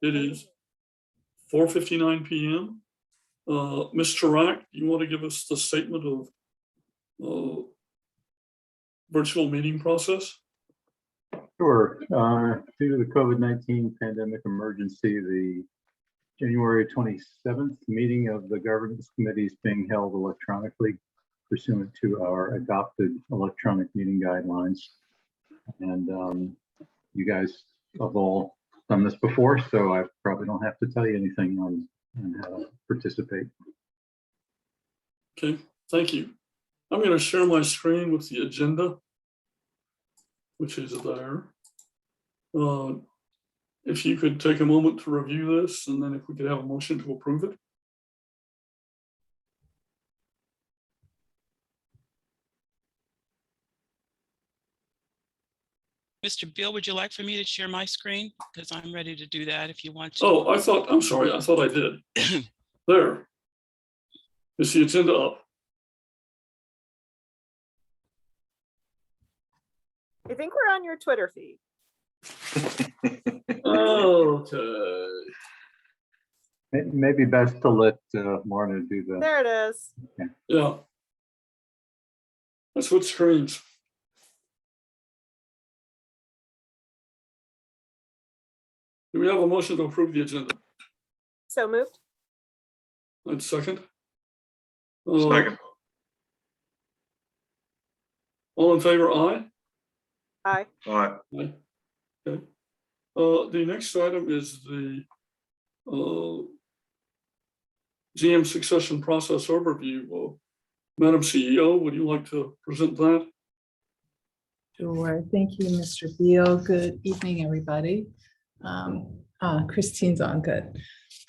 It is 4:59 p.m. Ms. Chirac, you want to give us the statement of virtual meeting process? Sure. Due to the COVID-19 pandemic emergency, the January 27th meeting of the governance committee is being held electronically pursuant to our adopted electronic meeting guidelines. And you guys have all done this before, so I probably don't have to tell you anything on how to participate. Okay, thank you. I'm going to share my screen with the agenda, which is there. If you could take a moment to review this, and then if we could have a motion to approve it. Mr. Beal, would you like for me to share my screen? Because I'm ready to do that if you want to. Oh, I'm sorry, I thought I did. There. Is the agenda up? I think we're on your Twitter feed. Okay. It may be best to let Lorna do the. There it is. Okay. Yeah. Let's switch screens. Do we have a motion to approve the agenda? So moved. And second? Second. All in favor, aye? Aye. Aye. Aye. Okay. The next item is the GM succession process overview. Madam CEO, would you like to present that? Sure. Thank you, Mr. Beal. Good evening, everybody. Christine's on. Good.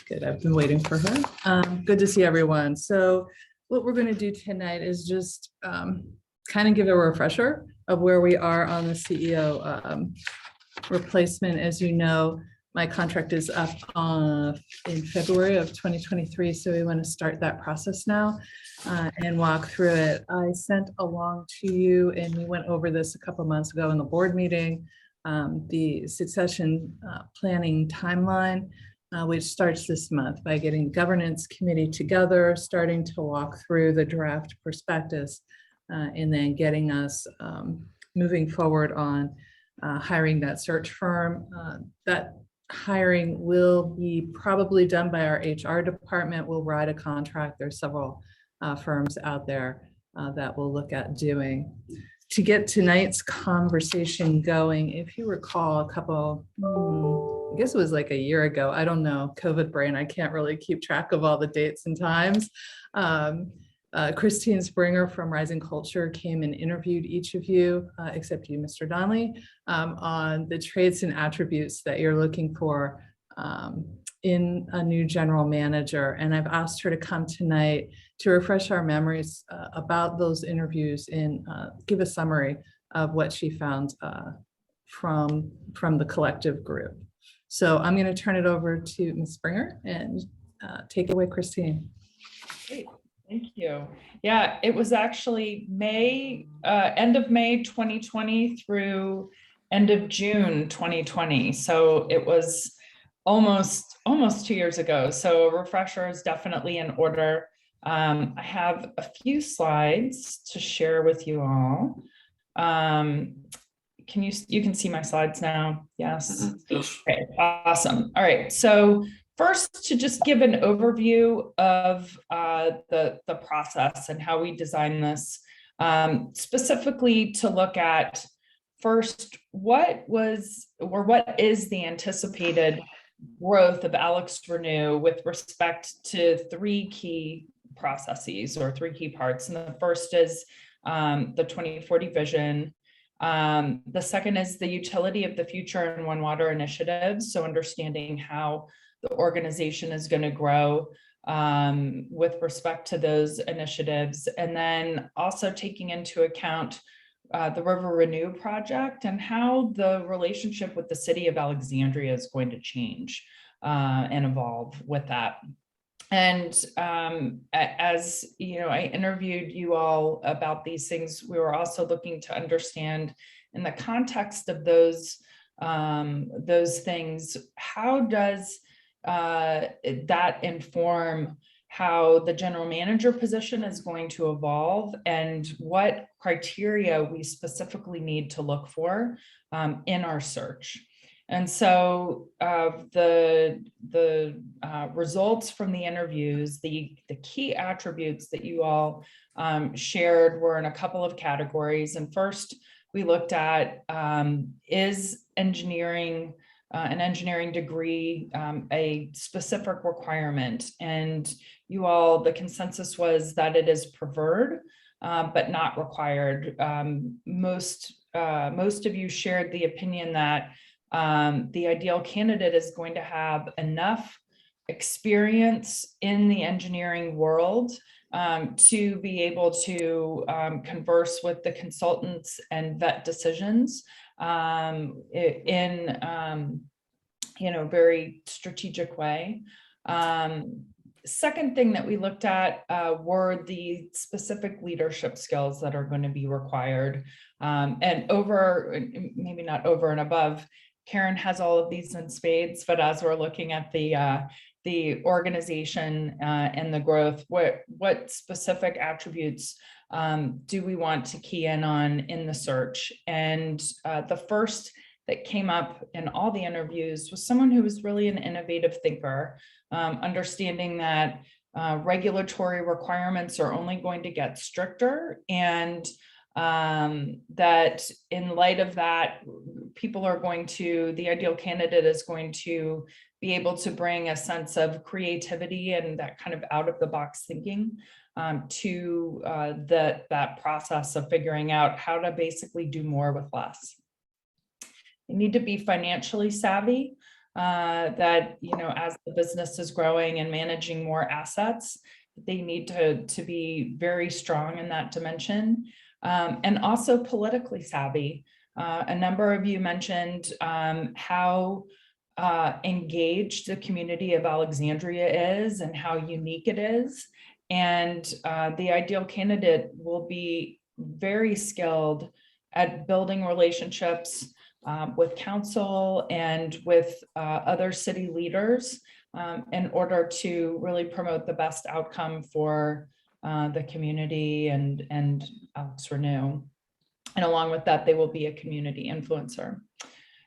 Good. I've been waiting for her. Good to see everyone. So what we're going to do tonight is just kind of give a refresher of where we are on the CEO replacement. As you know, my contract is up in February of 2023, so we want to start that process now and walk through it. I sent along to you, and we went over this a couple of months ago in the board meeting, the succession planning timeline, which starts this month by getting the governance committee together, starting to walk through the draft prospectus, and then getting us moving forward on hiring that search firm. That hiring will be probably done by our HR department. We'll write a contract. There's several firms out there that we'll look at doing. To get tonight's conversation going, if you recall a couple, I guess it was like a year ago, I don't know, COVID brain, I can't really keep track of all the dates and times. Christine Springer from Rising Culture came and interviewed each of you, except you, Mr. Donnelly, on the traits and attributes that you're looking for in a new general manager. And I've asked her to come tonight to refresh our memories about those interviews and give a summary of what she found from the collective group. So I'm going to turn it over to Ms. Springer and take it away, Christine. Great. Thank you. Yeah, it was actually end of May 2020 through end of June 2020. So it was almost 2 years ago. So a refresher is definitely in order. I have a few slides to share with you all. You can see my slides now? Yes. Yes. Okay, awesome. All right. So first, to just give an overview of the process and how we design this, specifically to look at first, what is the anticipated growth of AlexRenew with respect to three key processes or three key parts. And the first is the 2040 vision. The second is the utility of the future and One Water initiatives. So understanding how the organization is going to grow with respect to those initiatives. And then also taking into account the AlexRenew project and how the relationship with the city of Alexandria is going to change and evolve with that. And as you know, I interviewed you all about these things. We were also looking to understand in the context of those those things, how does that inform how the general manager position is going to evolve and what criteria we specifically need to look for in our search? And so the results from the interviews, the key attributes that you all shared were in a couple of categories. And first, we looked at is engineering, an engineering degree, a specific requirement? And you all, the consensus was that it is preferred, but not required. Most of you shared the opinion that the ideal candidate is going to have enough experience in the engineering world to be able to converse with the consultants and vet decisions in very strategic way. Second thing that we looked at were the specific leadership skills that are going to be required. And maybe not over and above, Karen has all of these in spades, but as we're looking at the organization and the growth, what specific attributes do we want to key in on in the search? And the first that came up in all the interviews was someone who was really an innovative thinker, understanding that regulatory requirements are only going to get stricter, and that in light of that, the ideal candidate is going to be able to bring a sense of creativity and that kind of out of the box thinking to that process of figuring out how to basically do more with less. You need to be financially savvy, that, as the business is growing and managing more assets, they need to be very strong in that dimension. And also politically savvy. A number of you mentioned how engaged the community of Alexandria is and how unique it is. And the ideal candidate will be very skilled at building relationships with council and with other city leaders in order to really promote the best outcome for the community and AlexRenew. And along with that, they will be a community influencer.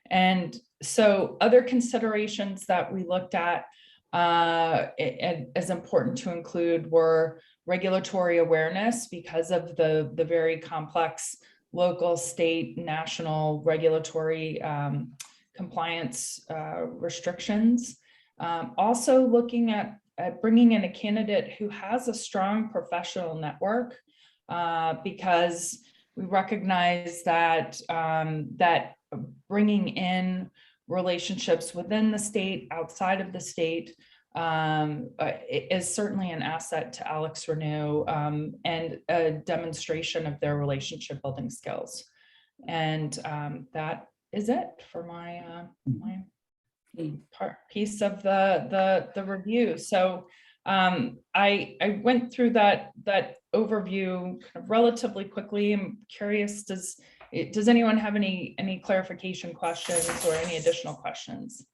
And so other considerations that we looked at as important to include were regulatory awareness because of the very complex local, state, national regulatory compliance restrictions. Also looking at bringing in a candidate who has a strong professional network because we recognize that bringing in relationships within the state, outside of the state, is certainly an asset to AlexRenew and a demonstration of their relationship building skills. And that is it for my piece of the review. So I went through that overview kind of relatively quickly. I'm curious, does anyone have any clarification questions or any additional questions?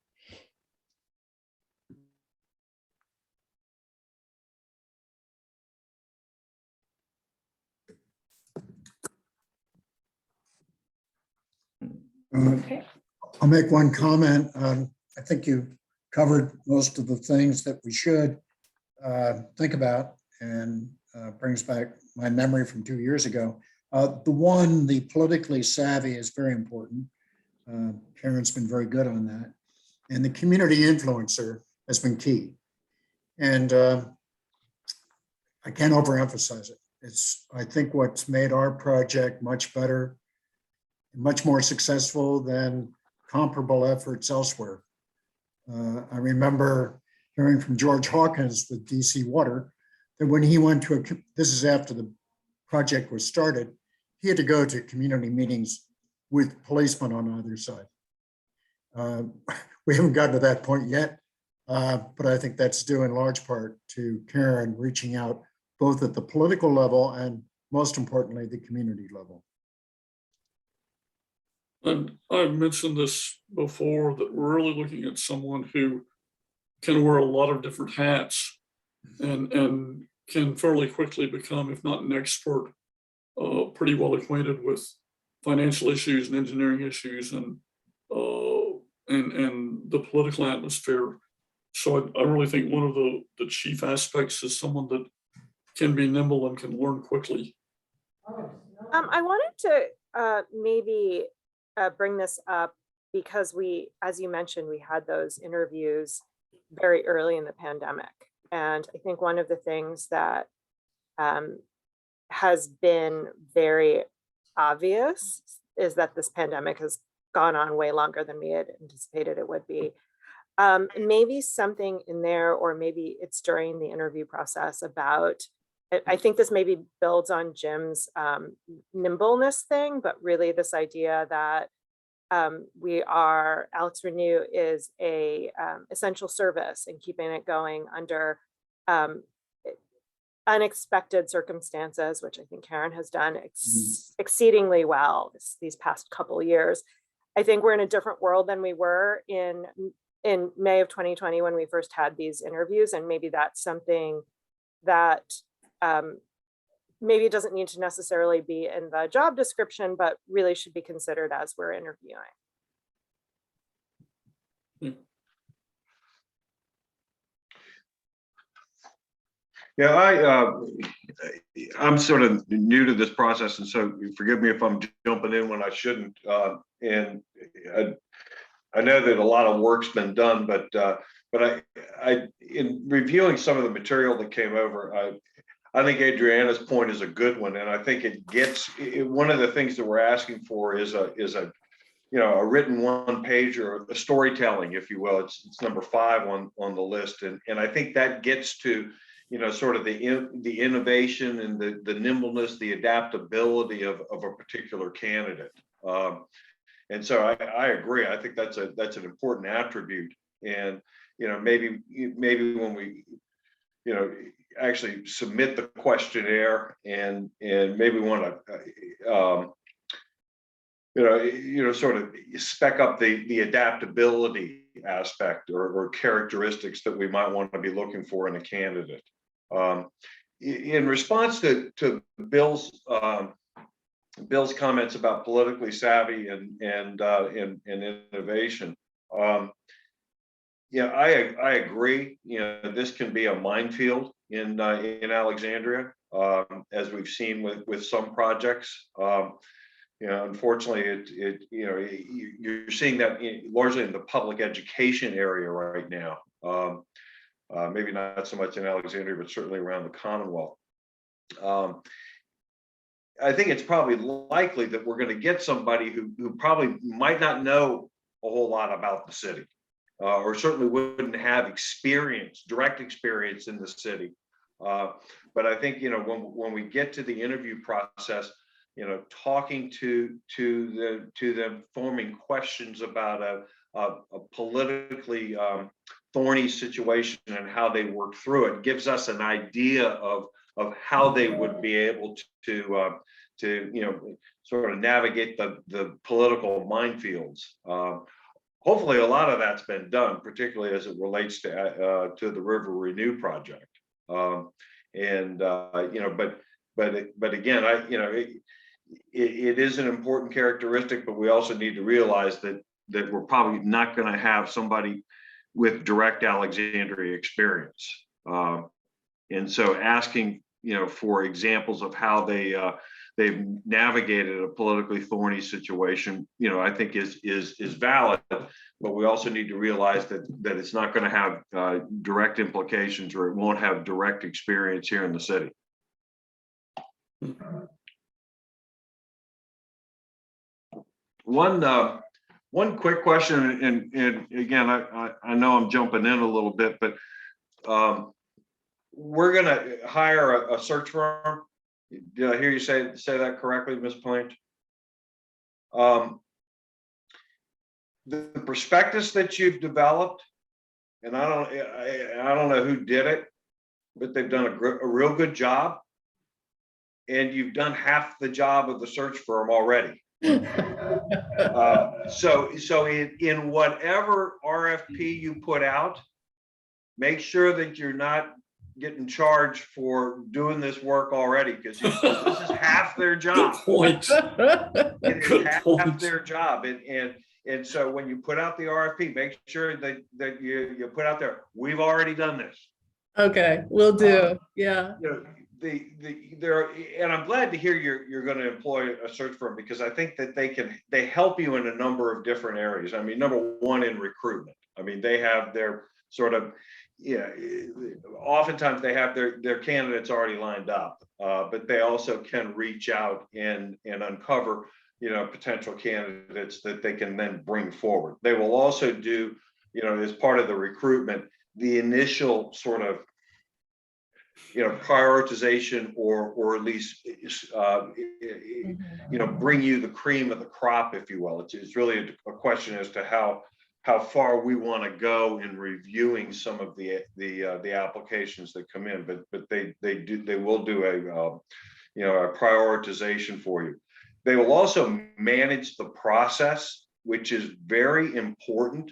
Okay. I'll make one comment. I think you covered most of the things that we should think about, and brings back my memory from 2 years ago. The politically savvy is very important. Karen's been very good on that. And the community influencer has been key. And I can't overemphasize it. I think what's made our project much better, much more successful than comparable efforts elsewhere. I remember hearing from George Hawkins with DC Water that when he went to this is after the project was started, he had to go to community meetings with policemen on either side. We haven't gotten to that point yet, but I think that's due in large part to Karen reaching out both at the political level and most importantly, the community level. And I've mentioned this before, that we're really looking at someone who can wear a lot of different hats and can fairly quickly become, if not an expert, pretty well acquainted with financial issues and engineering issues and the political atmosphere. So I really think one of the chief aspects is someone that can be nimble and can learn quickly. I wanted to maybe bring this up because we, as you mentioned, we had those interviews very early in the pandemic. And I think one of the things that has been very obvious is that this pandemic has gone on way longer than we had anticipated it would be. Maybe something in there, or maybe it's during the interview process about, I think this maybe builds on Jim's nimbleness thing, but really this idea that AlexRenew is a essential service, and keeping it going under unexpected circumstances, which I think Karen has done exceedingly well these past couple of years. I think we're in a different world than we were in May of 2020 when we first had these interviews, and maybe that's something that maybe it doesn't need to necessarily be in the job description, but really should be considered as we're interviewing. Yeah, I'm sort of new to this process, and so forgive me if I'm jumping in when I shouldn't. And I know that a lot of work's been done, but I in reviewing some of the material that came over, I think Adriana's point is a good one, and I think it gets one of the things that we're asking for is a a written one page or a storytelling, if you will. It's number 5 on the list, and I think that gets to sort of the innovation and the nimbleness, the adaptability of a particular candidate. And so I agree. I think that's an important attribute. And maybe when we actually submit the questionnaire and maybe want to sort of spec up the adaptability aspect or characteristics that we might want to be looking for in a candidate. In response to Bill's comments about politically savvy and innovation, I agree. This can be a minefield in Alexandria, as we've seen with some projects. Unfortunately, you're seeing that largely in the public education area right now. Maybe not so much in Alexandria, but certainly around the Commonwealth. I think it's probably likely that we're going to get somebody who probably might not know a whole lot about the city, or certainly wouldn't have direct experience in the city. But I think when we get to the interview process, talking to them, forming questions about a politically thorny situation and how they work through it, gives us an idea of how they would be able to sort of navigate the political minefields. Hopefully, a lot of that's been done, particularly as it relates to the River Renew project. But again, it is an important characteristic, but we also need to realize that we're probably not going to have somebody with direct Alexandria experience. And so asking, for examples of how they've navigated a politically thorny situation, I think is valid, but we also need to realize that it's not going to have direct implications, or it won't have direct experience here in the city. One quick question, and again, I know I'm jumping in a little bit, but we're going to hire a search firm. Did I hear you say that correctly, Ms. Plant? The prospectus that you've developed, and I don't know who did it, but they've done a real good job, and you've done half the job of the search firm already. So in whatever RFP you put out, make sure that you're not getting charged for doing this work already, because this is half their Good job. point. It is Good half point. their job. And so when you put out the RFP, make sure that you put out there, we've already done this. Okay, will do. Yeah. You know, and I'm glad to hear you're going to employ a search firm, because I think that they help you in a number of different areas. I mean, number one, in recruitment. I mean, they have their sort of, oftentimes they have their candidates already lined up, but they also can reach out and uncover, potential candidates that they can then bring forward. They will also do, as part of the recruitment, the initial sort of, prioritization or at least, bring you the cream of the crop, if you will. It's really a question as to how far we want to go in reviewing some of the applications that come in, but they will do a prioritization for you. They will also manage the process, which is very important.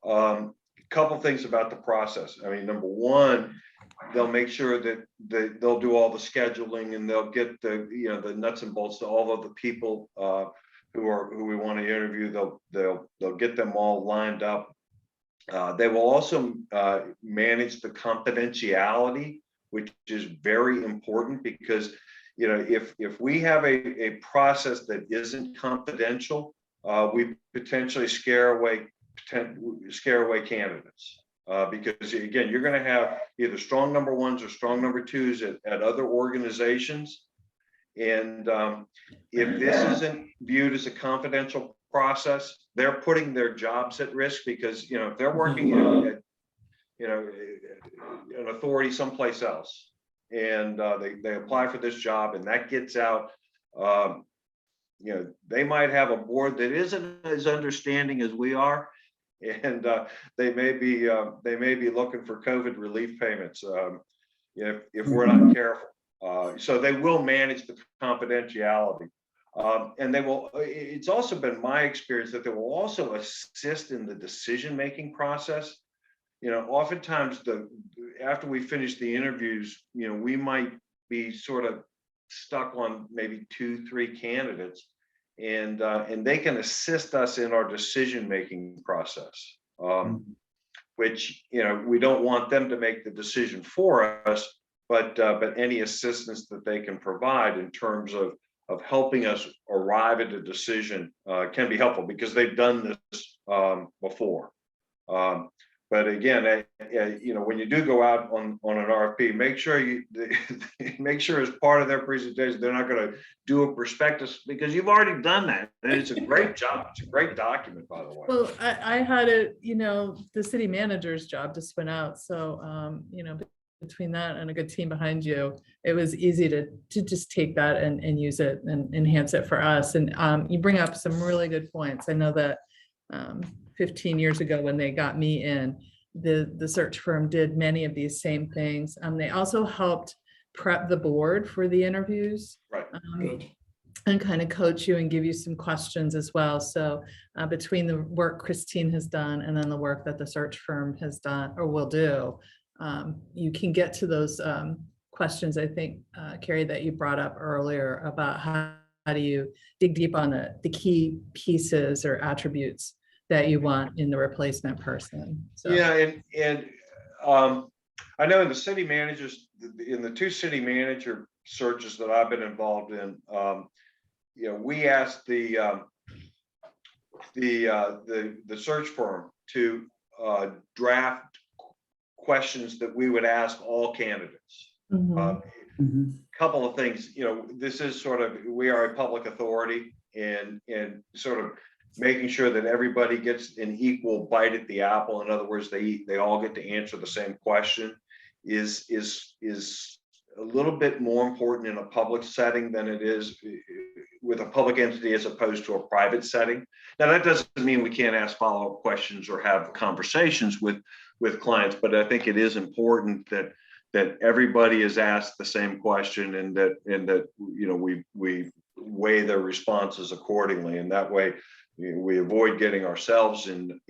A couple things about the process. I mean, number one, they'll make sure that they'll do all the scheduling, and they'll get the nuts and bolts to all of the people who we want to interview. They'll get them all lined up. They will also manage the confidentiality, which is very important, because if we have a process that isn't confidential, we potentially scare away candidates. Because again, you're going to have either strong number ones or strong number twos at other organizations. And if this isn't viewed as a confidential process, they're putting their jobs at risk, because, if they're working at an authority someplace else, and they apply for this job and that gets out, they might have a board that isn't as understanding as we are. And they may be looking for COVID relief payments if we're not careful. So they will manage the confidentiality, and they will. It's also been my experience that they will also assist in the decision-making process. Oftentimes after we finish the interviews, we might be sort of stuck on maybe 2-3 candidates. And they can assist us in our decision-making process, which, we don't want them to make the decision for us, but any assistance that they can provide in terms of helping us arrive at a decision can be helpful, because they've done this before. But again, when you do go out on an RFP, make sure as part of their presentation, they're not going to do a prospectus, because you've already done that. And it's a great job. It's a great document, by the way. Well, I had it, the city manager's job to spin out. So, between that and a good team behind you, it was easy to just take that and use it and enhance it for us. And you bring up some really good points. I know that 15 years ago, when they got me in, the search firm did many of these same things. They also helped prep the board for the interviews. Right. Good. And kind of coach you and give you some questions as well. So between the work Christine has done and then the work that the search firm has done or will do, you can get to those questions, I think, Carrie, that you brought up earlier about how do you dig deep on the key pieces or attributes that you want in the replacement person. So. Yeah, and I know in the city managers, in the 2 city manager searches that I've been involved in, we asked the search firm to draft questions that we would ask all candidates. Couple of things, this is sort of, we are a public authority, and sort of making sure that everybody gets an equal bite at the apple. In other words, they all get to answer the same question is a little bit more important in a public setting than it is with a public entity as opposed to a private setting. Now, that doesn't mean we can't ask follow-up questions or have conversations with clients, but I think it is important that everybody is asked the same question, and that we weigh their responses accordingly, and that way we avoid getting ourselves in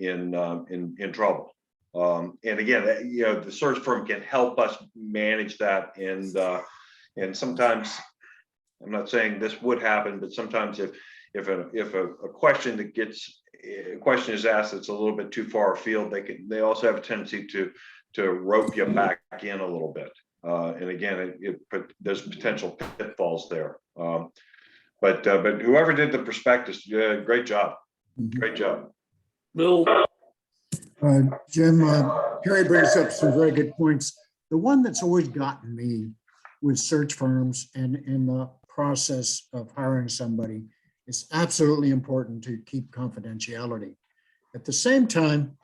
trouble. And again, the search firm can help us manage that, and sometimes, I'm not saying this would happen, but sometimes if a question is asked that's a little bit too far afield, they also have a tendency to rope you back in a little bit. And again, there's potential pitfalls there. But whoever did the prospectus, great job. Great job. Bill, Jim, Harry brings up some very good points. The one that's always gotten me with search firms and in the process of hiring somebody, it's absolutely important to keep confidentiality. At the same time,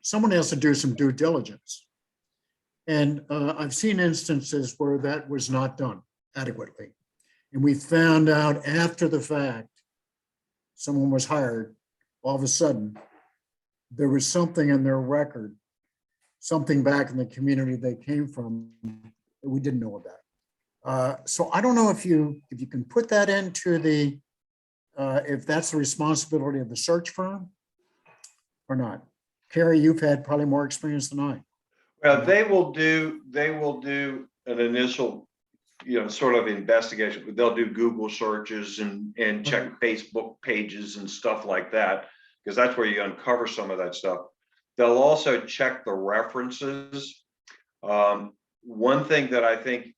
someone has to do some due diligence. And I've seen instances where that was not done adequately. And we found out after the fact, someone was hired, all of a sudden, there was something in their record, something back in the community they came from that we didn't know about. So I don't know if you can put that into the, if that's the responsibility of the search firm or not. Carrie, you've had probably more experience than I. Well, they will do an initial, sort of investigation. They'll do Google searches and check Facebook pages and stuff like that, because that's where you uncover some of that stuff. They'll also check the references. One thing that I think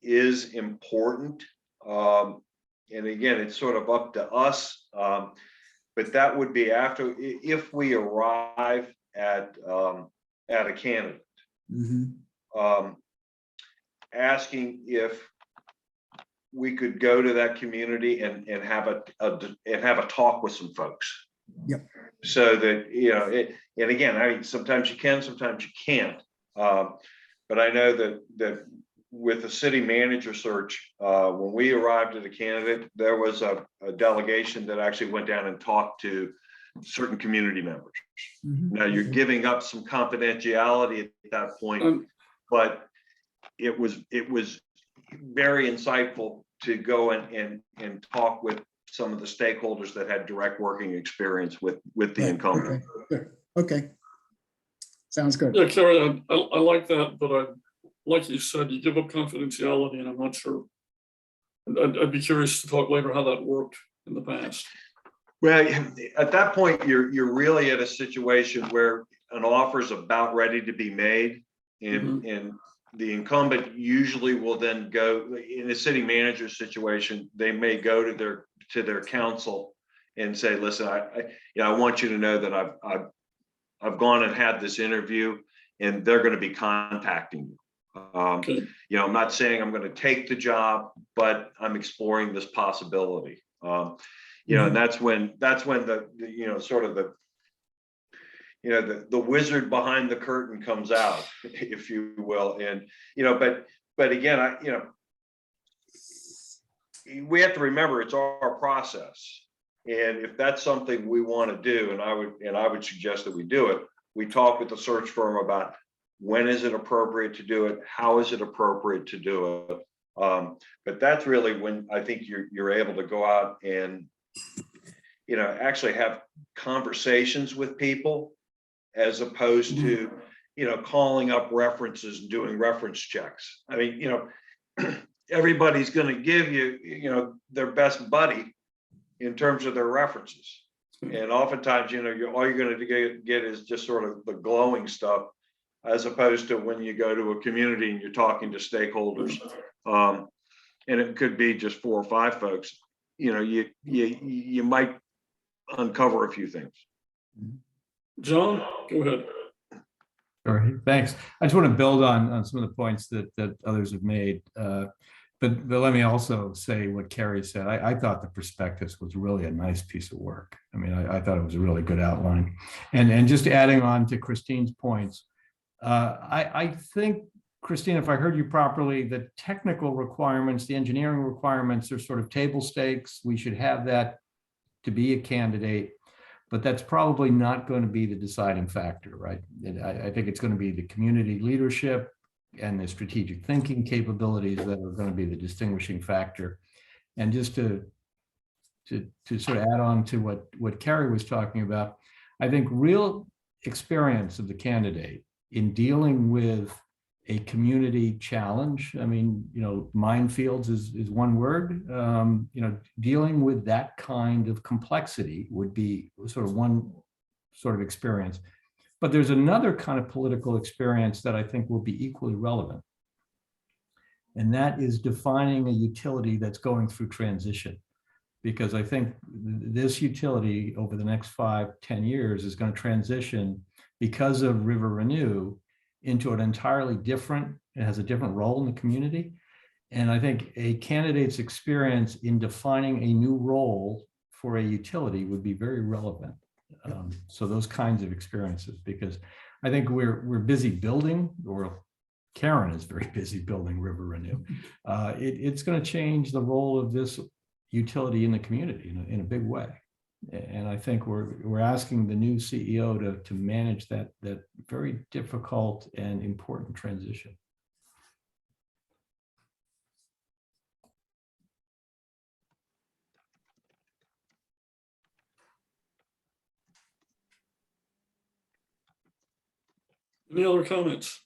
is important, and again, it's sort of up to us, but that would be after, if we arrive at a candidate, asking if we could go to that community and have a talk with some folks. Yep. So that, and again, I mean, sometimes you can, sometimes you can't. But I know that with the city manager search, when we arrived at a candidate, there was a delegation that actually went down and talked to certain community members. Now you're giving up some confidentiality at that point, but it was very insightful to go and talk with some of the stakeholders that had direct working experience with the incumbent. Okay. Sounds good. yeah, Carrie, I like that, but like you said, you give up confidentiality, and I'm not sure. I'd be curious to talk later how that worked in the past. Well, at that point, you're really at a situation where an offer is about ready to be made, and the incumbent usually will then go, in a city manager situation, they may go to their council and say, listen, I want you to know that I've gone and had this interview, and they're going to be contacting you. I'm not saying I'm going to take the job, but I'm exploring this possibility. And that's when the sort of the wizard behind the curtain comes out, if you will. And but again, we have to remember it's our process, and if that's something we want to do, and I would suggest that we do it. We talk with the search firm about when is it appropriate to do it, how is it appropriate to do it. But that's really when I think you're able to go out and actually have conversations with people, as opposed to calling up references and doing reference checks. I mean, everybody's going to give you their best buddy in terms of their references, and oftentimes all you're going to get is just sort of the glowing stuff, as opposed to when you go to a community and you're talking to stakeholders, and it could be just 4 or 5 folks. You might uncover a few things. John, go ahead. Sure, thanks. I just want to build on some of the points that others have made. But let me also say what Carrie said. I thought the prospectus was really a nice piece of work. I mean, I thought it was a really good outline. And just adding on to Christine's points, I think, Christine, if I heard you properly, the technical requirements, the engineering requirements are sort of table stakes. We should have that to be a candidate, but that's probably not going to be the deciding factor, right? I think it's going to be the community leadership and the strategic thinking capabilities that are going to be the distinguishing factor. And just to sort of add on to what Carrie was talking about, I think real experience of the candidate in dealing with a community challenge. I mean, minefields is one word. Dealing with that kind of complexity would be sort of one sort of experience. But there's another kind of political experience that I think will be equally relevant. And that is defining a utility that's going through transition. Because I think this utility over the next 5-10 years is going to transition because of AlexRenew into an entirely different, it has a different role in the community. And I think a candidate's experience in defining a new role for a utility would be very relevant. So those kinds of experiences, because I think we're busy building, or Karen is very busy building AlexRenew. It's going to change the role of this utility in the community in a big way. And I think we're asking the new CEO to manage that very difficult and important transition. Any other comments?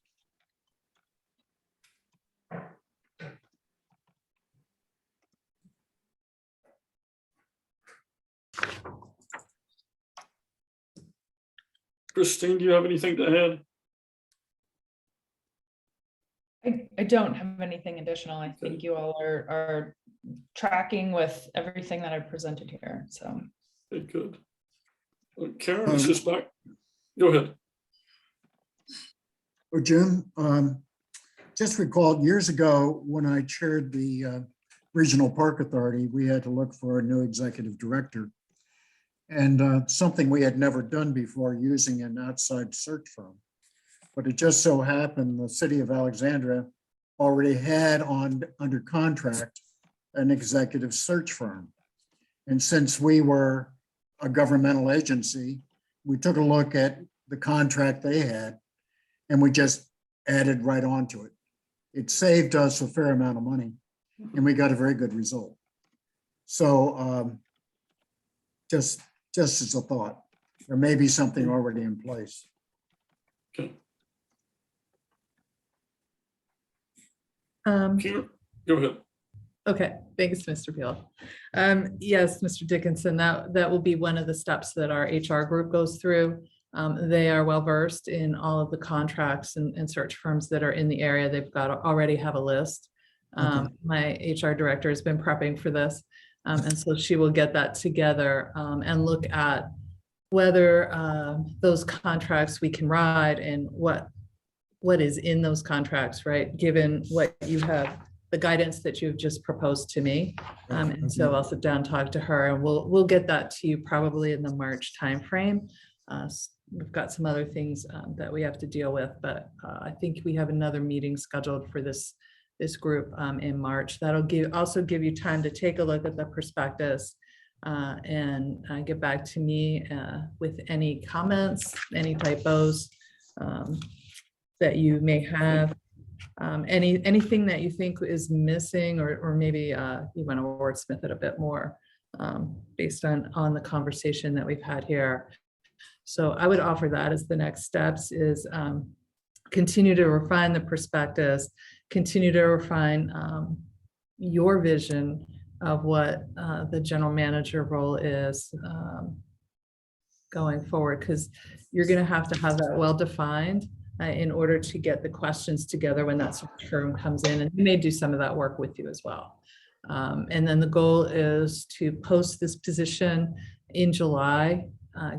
Christine, do you have anything to add? I don't have anything additional. I think you all are tracking with everything that I presented here. So Okay, good. Karen, is this back? Go ahead. Well, Jim, just recalled years ago when I chaired the Regional Park Authority, we had to look for a new executive director. And something we had never done before, using an outside search firm. But it just so happened the city of Alexandria already had under contract an executive search firm. And since we were a governmental agency, we took a look at the contract they had and we just added right onto it. It saved us a fair amount of money and we got a very good result. So just as a thought, there may be something already in place. Okay. Um, Karen, go ahead. Okay, thanks, Mr. Peel. Yes, Mr. Dickinson, that will be one of the steps that our HR group goes through. They are well versed in all of the contracts and search firms that are in the area. They've already have a list. Okay. My HR director has been prepping for this. And so she will get that together and look at whether those contracts we can ride and what is in those contracts, right? Given what you have, the guidance that you've just proposed to me. And so I'll sit down, talk to her, and we'll get that to you probably in the March timeframe. We've got some other things that we have to deal with, but I think we have another meeting scheduled for this group in March. That'll also give you time to take a look at the prospectus and get back to me with any comments, any typos that you may have, anything that you think is missing, or maybe you want to wordsmith it a bit more based on the conversation that we've had here. So I would offer that as the next steps is continue to refine the prospectus, continue to refine your vision of what the general manager role is going forward, because you're going to have that well-defined in order to get the questions together when that search firm comes in, and we may do some of that work with you as well. And then the goal is to post this position in July,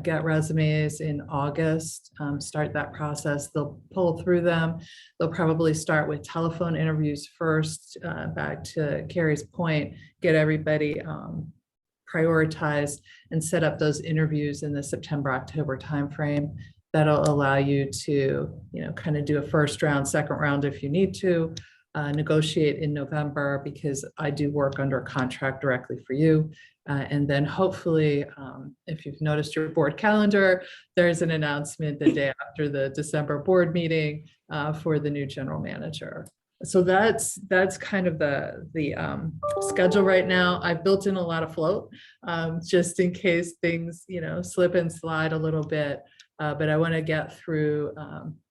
get resumes in August, start that process. They'll pull through them. They'll probably start with telephone interviews first, back to Carrie's point, get everybody prioritized and set up those interviews in the September, October timeframe. That'll allow you to, kind of do a first round, second round if you need to, negotiate in November, because I do work under a contract directly for you. And then hopefully, if you've noticed your board calendar, there's an announcement the day after the December board meeting for the new general manager. So that's kind of the schedule right now. I've built in a lot of float, just in case things, slip and slide a little bit. But I want to get through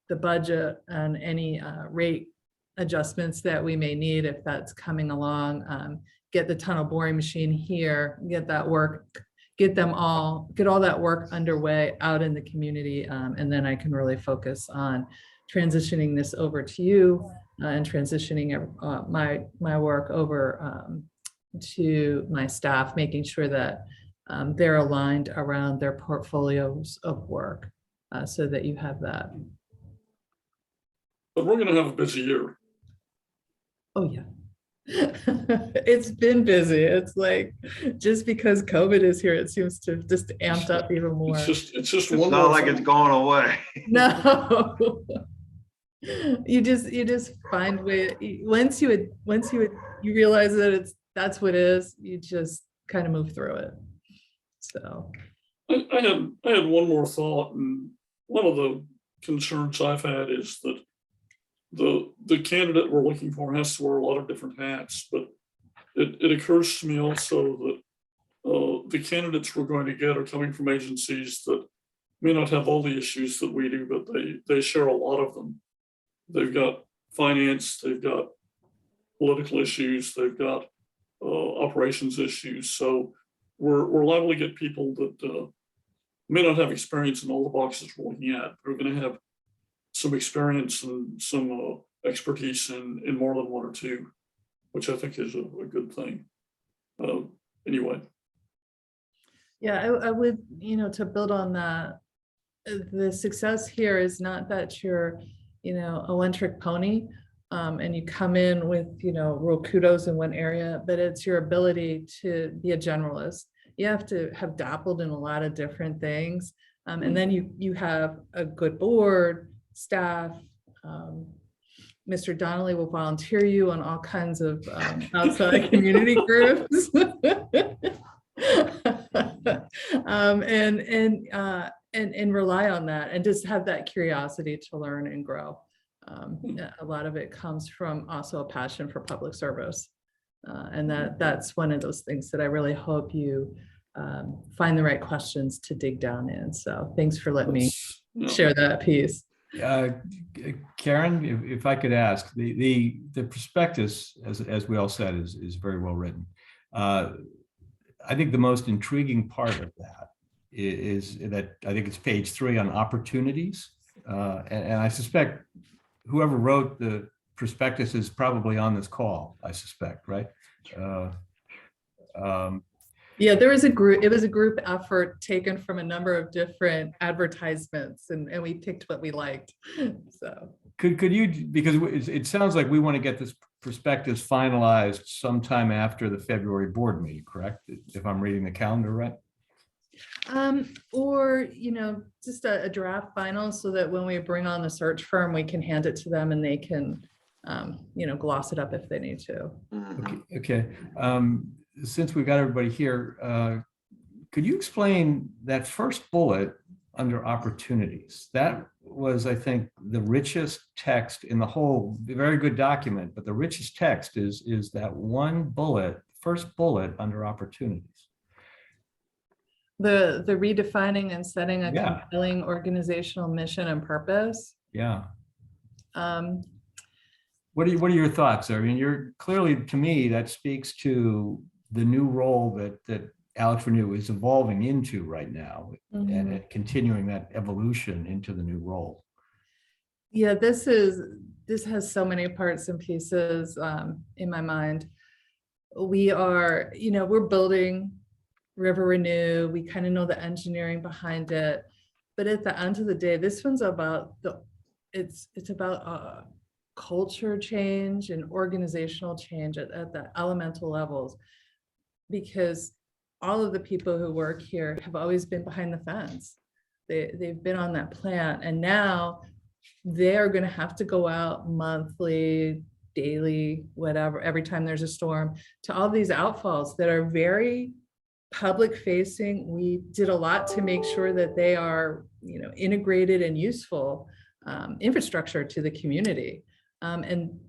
the budget and any rate adjustments that we may need if that's coming along. Get the tunnel boring machine here, get all that work underway out in the community, and then I can really focus on transitioning this over to you and transitioning my work over to my staff, making sure that they're aligned around their portfolios of work, so that you have that. But we're going to have a busy year. Oh yeah. It's been busy. It's like, just because COVID is here, it seems to have just amped up even more. It's just It's one not more like thing. it's gone away. No. You just find way, once you realize that that's what it is, you just kind of move through it. So I had one more thought, and one of the concerns I've had is that the candidate we're looking for has to wear a lot of different hats, but it occurs to me also that the candidates we're going to get are coming from agencies that may not have all the issues that we do, but they share a lot of them. They've got finance, they've got political issues, they've got operations issues. So we're liable to get people that may not have experience in all the boxes we're looking at. They're going to have some experience and some expertise in more than one or two, which I think is a good thing. Anyway. yeah, I would, to build on that, the success here is not that you're, a one-trick pony, and you come in with, real kudos in one area, but it's your ability to be a generalist. You have to have dabbled in a lot of different things, and then you have a good board, staff. Mr. Donnelly will volunteer you on all kinds of outside community groups. And rely on that, and just have that curiosity to learn and grow. A lot of it comes from also a passion for public service. And that's one of those things that I really hope you find the right questions to dig down in. So thanks for letting me share that piece. Karen, if I could ask, the prospectus, as we all said, is very well written. I think the most intriguing part of that is that I think it's page 3 on opportunities. And I suspect whoever wrote the prospectus is probably on this call, I suspect, right? Yeah, there was it was a group effort taken from a number of different advertisements, and we picked what we liked. So could you, because it sounds like we want to get this prospectus finalized sometime after the February board meeting, correct? If I'm reading the calendar right? Or, just a draft final, so that when we bring on the search firm, we can hand it to them and they can, gloss it up if they need to. Okay. Since we've got everybody here, could you explain that first bullet under opportunities? That was, I think, the richest text in the whole, very good document, but the richest text is that one bullet, first bullet under opportunities. The redefining and setting a Yeah. compelling organizational mission and purpose. Yeah. What are your thoughts? I mean, you're clearly, to me, that speaks to the new role that AlexRenew is evolving into right now, and continuing that evolution into the new role. Yeah, this has so many parts and pieces in my mind. We are, we're building AlexRenew. We kind of know the engineering behind it, but at the end of the day, this one's about it's about culture change and organizational change at the elemental levels, because all of the people who work here have always been behind the fence. They've been on that plant, and now they're going to have to go out monthly, daily, whatever, every time there's a storm, to all these outfalls that are very public facing. We did a lot to make sure that they are, integrated and useful infrastructure to the community. And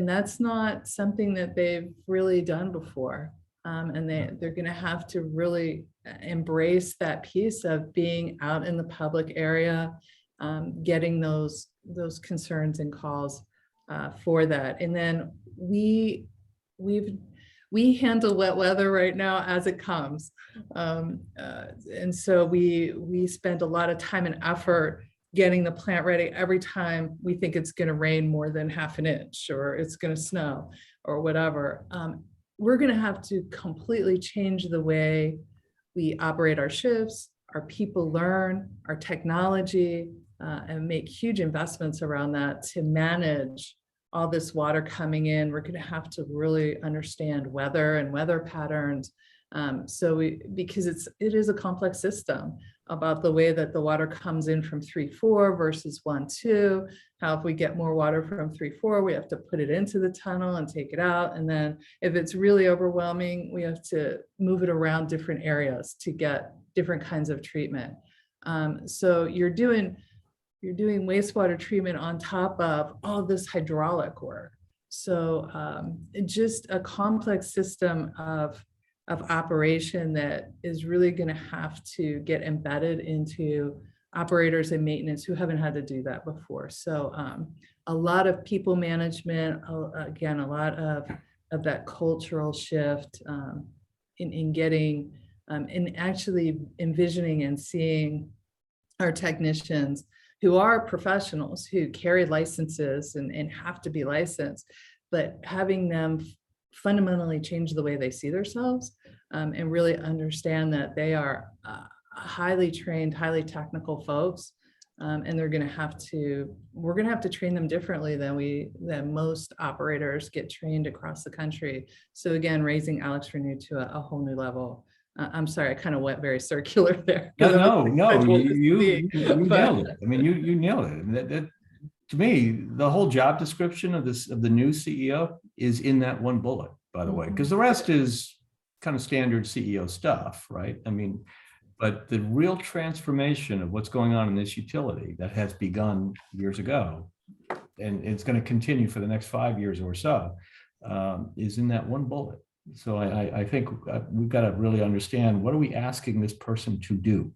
that's not something that they've really done before. And they're going to have to really embrace that piece of being out in the public area, getting those concerns and calls for that. And then we handle wet weather right now as it comes. And so we spend a lot of time and effort getting the plant ready every time we think it's going to rain more than half an inch or it's going to snow or whatever. We're going to have to completely change the way we operate our shifts, our people learn, our technology, and make huge investments around that to manage all this water coming in. We're going to have to really understand weather and weather patterns. Because it is a complex system about the way that the water comes in from 3-4 versus 1-2. How if we get more water from 3-4, we have to put it into the tunnel and take it out. And then if it's really overwhelming, we have to move it around different areas to get different kinds of treatment. So you're doing wastewater treatment on top of all this hydraulic work. So just a complex system of operation that is really going to have to get embedded into operators and maintenance who haven't had to do that before. So a lot of people management, again, a lot of that cultural shift in getting, in actually envisioning and seeing our technicians who are professionals who carry licenses and have to be licensed, but having them fundamentally change the way they see themselves and really understand that they are highly trained, highly technical folks. And we're going to have to train them differently than most operators get trained across the country. So again, raising AlexRenew to a whole new level. I'm sorry, I kind of went very circular there. No, you nailed it. I mean, you nailed it. That, to me, the whole job description of the new CEO is in that one bullet, by the way, because the rest is kind of standard CEO stuff, right? I mean, but the real transformation of what's going on in this utility that has begun years ago, and it's going to continue for the next 5 years or so, is in that one bullet. So I think we've got to really understand, what are we asking this person to do?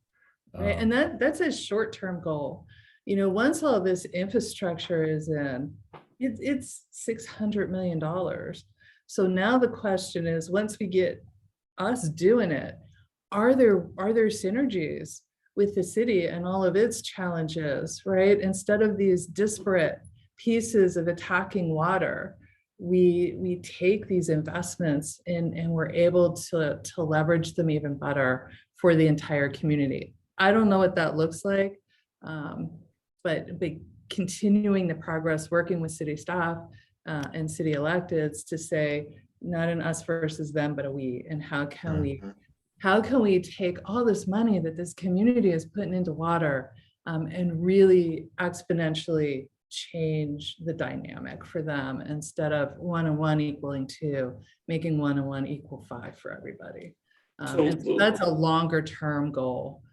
Right, and that's a short-term goal. You know, once all this infrastructure is in, it's $600 million. So now the question is, once we get us doing it, are there synergies with the city and all of its challenges, right? Instead of these disparate pieces of attacking water, we take these investments and we're able to leverage them even better for the entire community. I don't know what that looks like, but continuing the progress, working with city staff and city electeds to say, not an us versus them, but a we, and how can we take all this money that this community is putting into water and really exponentially change the dynamic for them, instead of 1 and 1 equaling 2, making 1 and 1 equal 5 for everybody. So that's a longer term goal.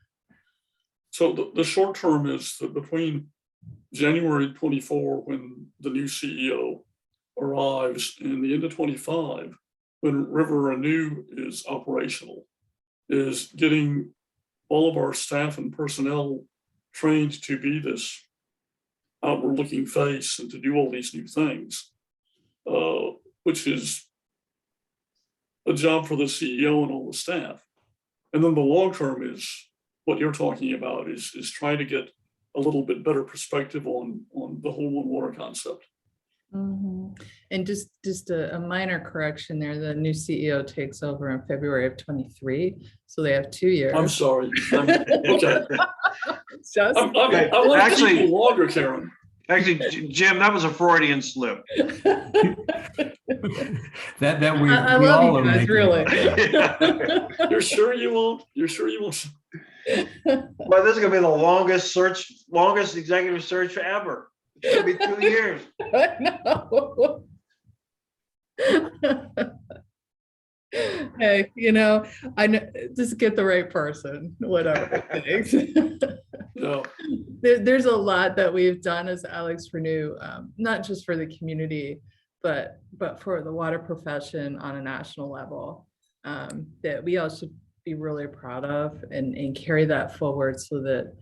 So the short term is that between January 24, when the new CEO arrives, and the end of 25, when AlexRenew is operational, is getting all of our staff and personnel trained to be this outward looking face and to do all these new things, which is a job for the CEO and all the staff. And then the long term is what you're talking about, is trying to get a little bit better perspective on the whole one water concept. Mm-hmm. And just a minor correction there, the new CEO takes over in February of 23, so they have 2 years. I'm sorry. Okay. I want Actually, to keep you longer, Karen. Actually, Jim, that was a Freudian slip. that we I love all you guys, really. You're sure you won't? You're sure you won't? Well, this is gonna be the longest executive search ever. It's gonna be 2 years. I know. Hey, you know, I know, just get the right person, whatever it takes. No. There's a lot that we've done as AlexRenew, not just for the community, but for the water profession on a national level, that we all should be really proud of and carry that forward so that,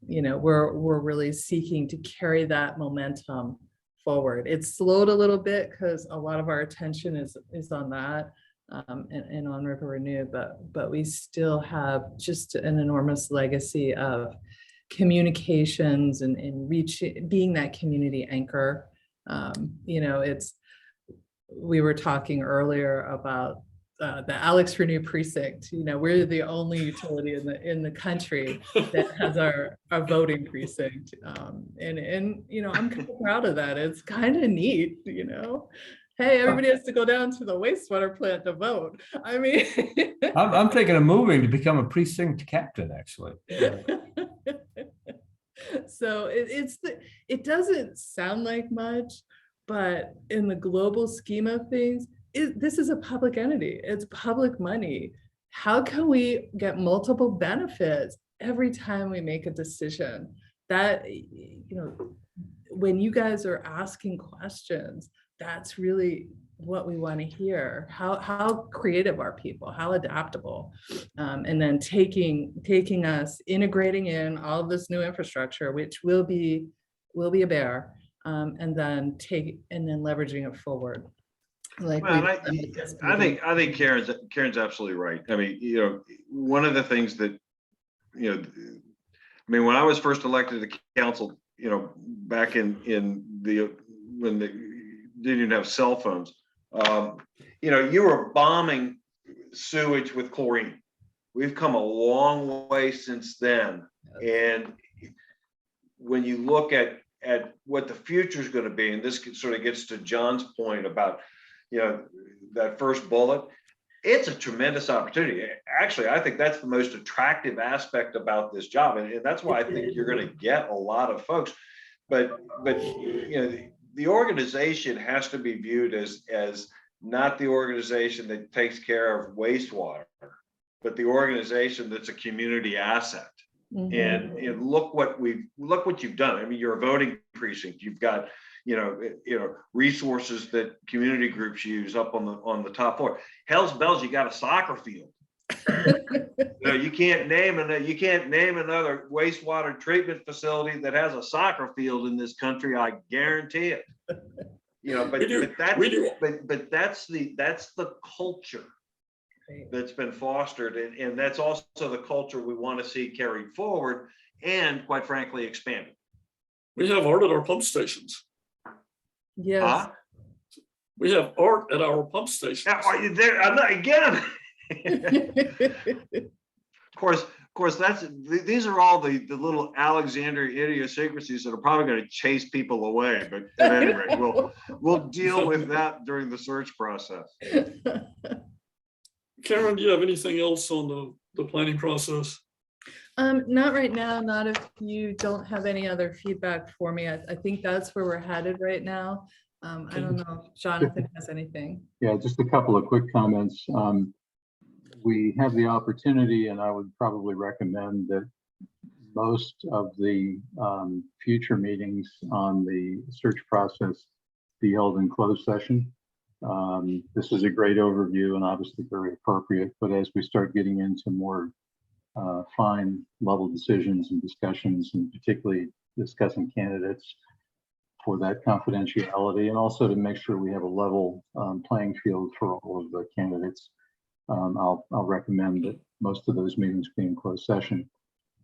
you know, we're really seeking to carry that momentum forward. It's slowed a little bit because a lot of our attention is on that and on AlexRenew, but we still have just an enormous legacy of communications and being that community anchor. You know, we were talking earlier about the AlexRenew precinct. You know, we're the only utility in the country that has our voting precinct, and you know, I'm kind of proud of that. It's kind of neat, you know. Hey, everybody has to go down to the wastewater plant to vote. I mean, I'm thinking of moving to become a precinct captain, actually. So it doesn't sound like much, but in the global scheme of things, this is a public entity. It's public money. How can we get multiple benefits every time we make a decision? That, you know, when you guys are asking questions, that's really what we want to hear. How creative are people? How adaptable? And then taking us, integrating in all of this new infrastructure, which will be a bear, and then leveraging it forward. Like, well, I think Karen's absolutely right. I mean, you know, one of the things that, you know, I mean, when I was first elected to council, you know, back when they didn't even have cell phones, you know, you were bombing sewage with chlorine. We've come a long way since then. And when you look at what the future is going to be, and this sort of gets to John's point about, you know, that first bullet, it's a tremendous opportunity. Actually, I think that's the most attractive aspect about this job. And that's why I think you're going to get a lot of folks. But you know, the organization has to be viewed as not the organization that takes care of wastewater, but the organization that's a community asset. Mm-hmm. And look what you've done. I mean, you're a voting precinct. You've got, you know, resources that community groups use up on the top floor. Hell's bells, you got a soccer field. You know, you can't name another wastewater treatment facility that has a soccer field in this country. I guarantee it. You know, but that's the culture that's been fostered, and that's also the culture we want to see carried forward and, quite frankly, expanded. We have art at our pump stations. Yes. We have art at our pump stations. Now, are you there? I'm not, again. Of course, these are all the little Alexandria idiosyncrasies that are probably going to chase people away. But at any rate, we'll deal with that during the search process. Karen, do you have anything else on the planning process? Not right now, not if you don't have any other feedback for me. I think that's where we're headed right now. I don't know if Jonathan has anything. Yeah, just a couple of quick comments. We have the opportunity, and I would probably recommend that most of the future meetings on the search process be held in closed session. This is a great overview and obviously very appropriate, but as we start getting into more fine level decisions and discussions, and particularly discussing candidates for that confidentiality, and also to make sure we have a level playing field for all of the candidates, I'll recommend that most of those meetings be in closed session.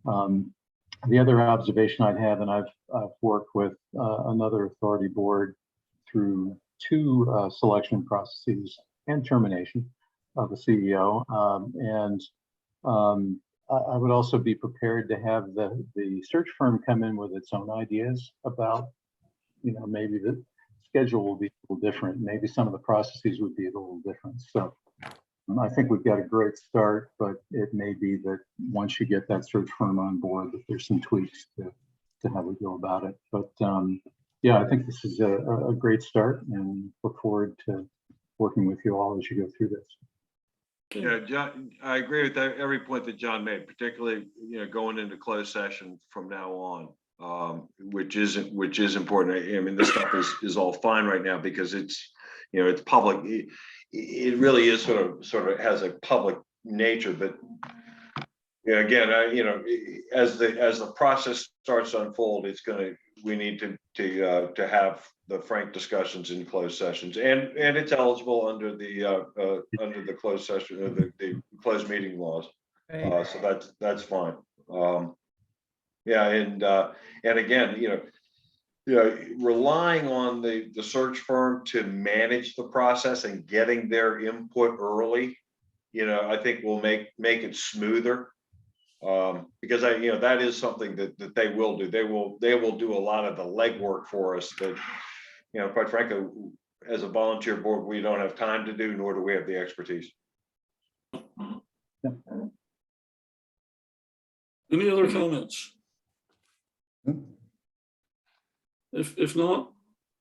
The other observation I'd have, and I've worked with another authority board through two selection processes and termination of the CEO, and I would also be prepared to have the search firm come in with its own ideas about, you know, maybe the schedule will be a little different. Maybe some of the processes would be a little different. So I think we've got a great start, but it may be that once you get that search firm on board, that there's some tweaks to how we go about it. But yeah, I think this is a great start, and look forward to working with you all as you go through this. Yeah, John, I agree with every point that John made, particularly, you know, going into closed session from now on, which is important. I mean, this stuff is all fine right now because it's, it's public. It really is sort of has a public nature, but again, as the process starts to unfold, we need to have the frank discussions in closed sessions, and it's eligible under the closed session, the closed meeting laws. Right. So that's fine. Yeah, and again, relying on the search firm to manage the process and getting their input early, I think will make it smoother. Because that is something that they will do. They will do a lot of the legwork for us that, quite frankly, as a volunteer board, we don't have time to do, nor do we have the expertise. Any other comments? If not,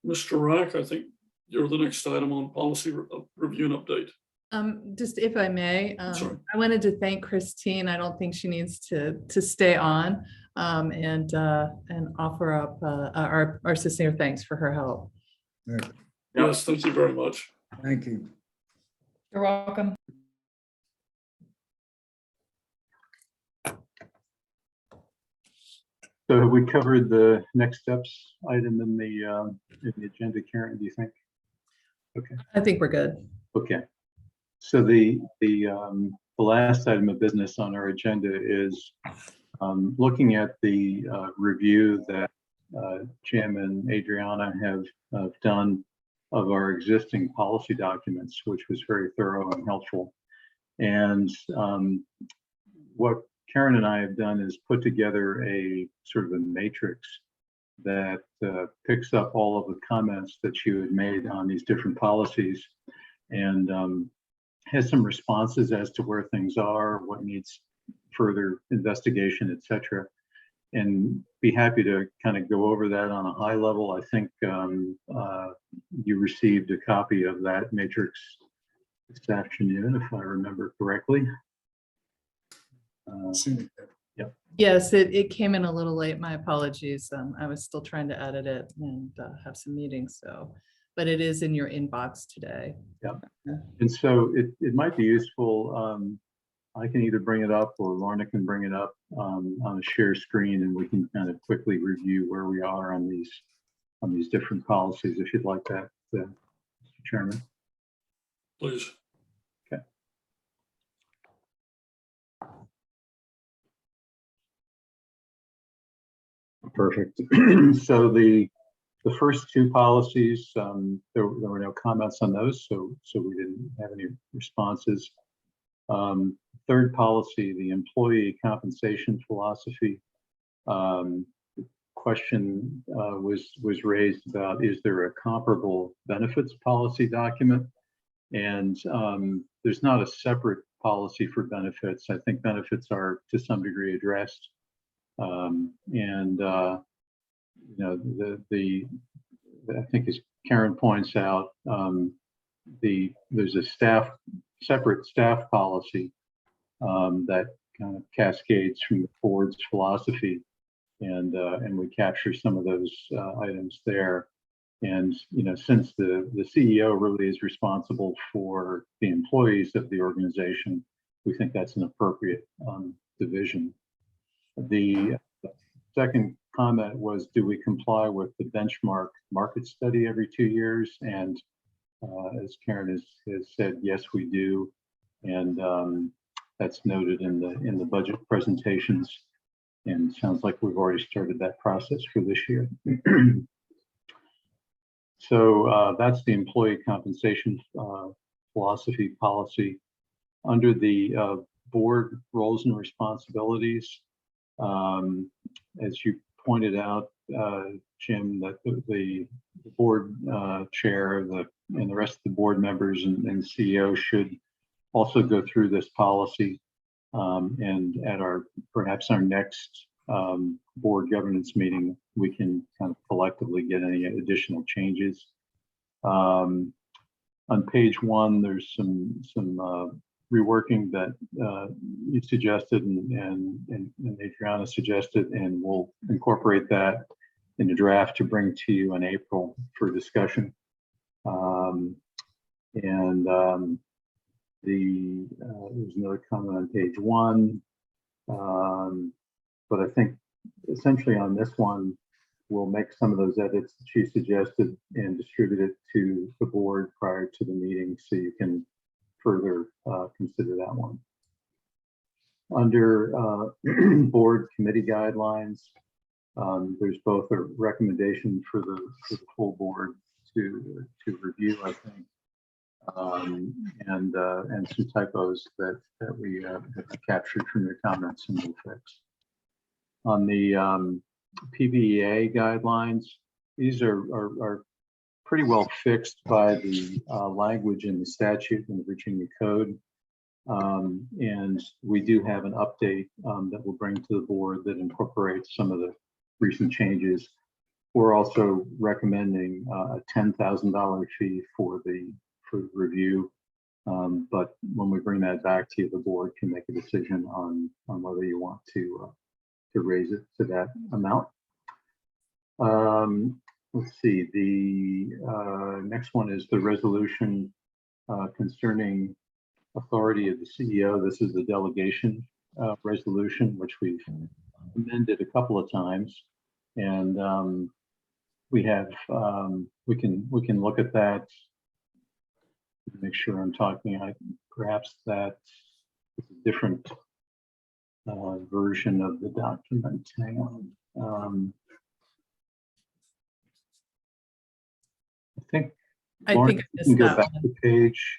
Mr. Rack, I think you're the next item on policy review and update. Just if I may, Sorry. I wanted to thank Christine. I don't think she needs to stay on, and offer up our sincere thanks for her help. Yes, thank you very much. Thank you. You're welcome. So have we covered the next steps item in the agenda, Karen, do you think? Okay. I think we're good. Okay. So the last item of business on our agenda is looking at the review that Jim and Adriana have done of our existing policy documents, which was very thorough and helpful. And what Karen and I have done is put together a sort of a matrix that picks up all of the comments that you had made on these different policies, and has some responses as to where things are, what needs further investigation, etc. And be happy to kind of go over that on a high level. I think you received a copy of that matrix this afternoon, if I remember correctly. Yes, it came in a little late. My apologies. I was still trying to edit it and have some meetings, but it is in your inbox today. Yeah. And so it might be useful. I can either bring it up or Lorna can bring it up on a share screen, and we can kind of quickly review where we are on these different policies, if you'd like that, Mr. Chairman. Please. Okay. Perfect. So the first two policies, there were no comments on those, so we didn't have any responses. Third policy, the employee compensation philosophy. Question was raised about, is there a comparable benefits policy document? And there's not a separate policy for benefits. I think benefits are to some degree addressed. I think as Karen points out, there's a separate staff policy that kind of cascades from the board's philosophy, and we capture some of those items there. And since the CEO really is responsible for the employees of the organization, we think that's an appropriate division. The second comment was, do we comply with the benchmark market study every 2 years? And as Karen has said, yes, we do. And that's noted in the budget presentations. And it sounds like we've already started that process for this year. So that's the employee compensation philosophy policy. Under the board roles and responsibilities, as you pointed out, Jim, that the board chair and the rest of the board members and CEO should also go through this policy, and at perhaps our next board governance meeting, we can kind of collectively get any additional changes. On page 1, there's some reworking that you suggested and Adriana suggested, and we'll incorporate that in a draft to bring to you in April for discussion. And there's another comment on page 1. But I think essentially on this one, we'll make some of those edits that she suggested and distribute it to the board prior to the meeting so you can further consider that one. Under board committee guidelines, there's both a recommendation for the full board to review, I think, and some typos that we have captured from your comments and we'll fix. On the PBEA guidelines, these are pretty well fixed by the language in the statute in the Virginia Code. And we do have an update that we'll bring to the board that incorporates some of the recent changes. We're also recommending a $10,000 fee for the review. But when we bring that back to you, the board can make a decision on whether you want to raise it to that amount. Let's see, the next one is the resolution concerning authority of the CEO. This is the delegation resolution, which we've amended a couple of times. And we have, we can look at that, make sure I'm talking, perhaps that is a different version of the document. Hang on. I I think think I you missed can go that back one. to page.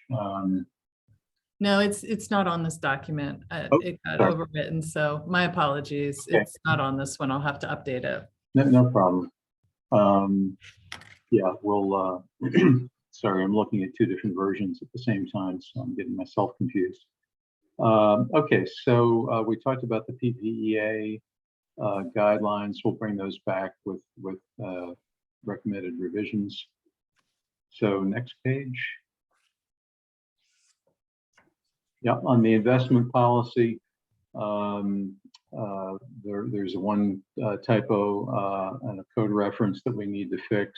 No, it's not on this document. Oh, It got sorry. overwritten, so my apologies. Okay. It's not on this one. I'll have to update it. No problem. Yeah, we'll, sorry, I'm looking at two different versions at the same time, so I'm getting myself confused. Okay, so we talked about the PPEA guidelines. We'll bring those back with recommended revisions. So next page. Yeah, on the investment policy, there's one typo and a code reference that we need to fix.